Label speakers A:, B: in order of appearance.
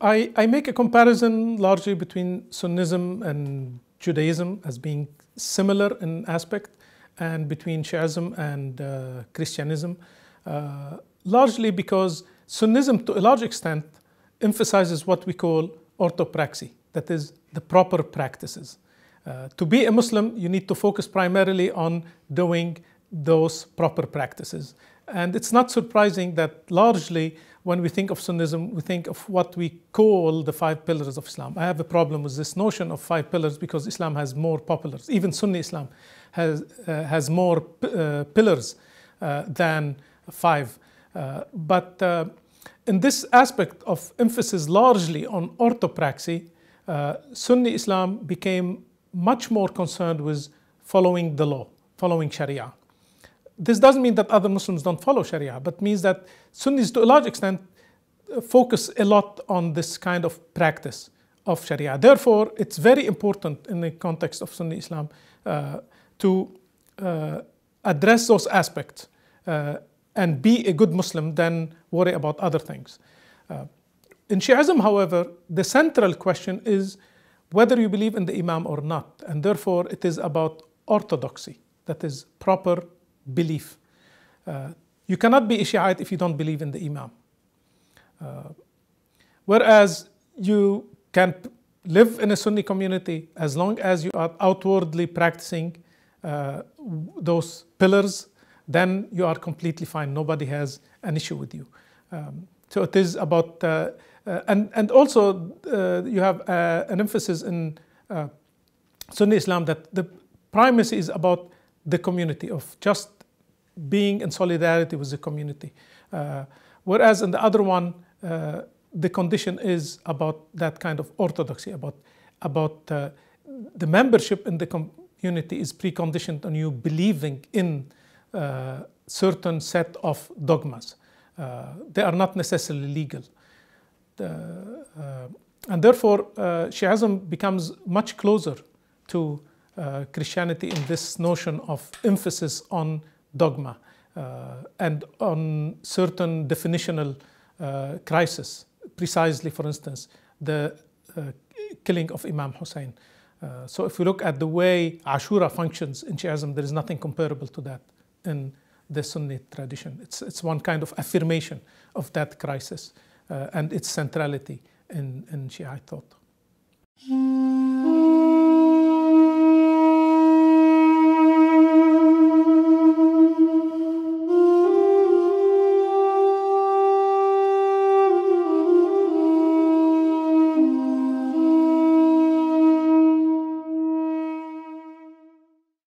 A: I make a comparison largely between Sunnism and Judaism as being similar in aspect, and between Shiism and Christianism, largely because Sunnism to a large extent emphasizes what we call orthopraxy, that is, the proper practices. To be a Muslim, you need to focus primarily on doing those proper practices. And it's not surprising that largely when we think of Sunnism, we think of what we call the 5 pillars of Islam. I have a problem with this notion of 5 pillars because Islam has more pillars. Even Sunni Islam has more pillars than 5. But in this aspect of emphasis largely on orthopraxy, Sunni Islam became much more concerned with following the law, following sharia. This doesn't mean that other Muslims don't follow sharia, but means that Sunnis to a large extent focus a lot on this kind of practice of sharia. Therefore, it's very important in the context of Sunni Islam to address those aspects and be a good Muslim than worry about other things. In Shiism, however, the central question is whether you believe in the Imam or not, and therefore it is about orthodoxy, that is proper belief. You cannot be a Shiite if you don't believe in the Imam. Whereas you can live in a Sunni community as long as you are outwardly practicing those pillars, then you are completely fine. Nobody has an issue with you. So it is about, and also you have an emphasis in Sunni Islam that the primacy is about the community, of just being in solidarity with the community. Whereas in the other one, the condition is about that kind of orthodoxy, about the membership in the community is preconditioned on you believing in certain set of dogmas. They are not necessarily legal. And therefore, Shiism becomes much closer to Christianity in this notion of emphasis on dogma and on certain definitional crisis. Precisely, for instance, the killing of Imam Hussein. So if we look at the way Ashura functions in Shiism, there is nothing comparable to that in the Sunni tradition. It's one kind of affirmation of that crisis and its centrality in Shiite thought.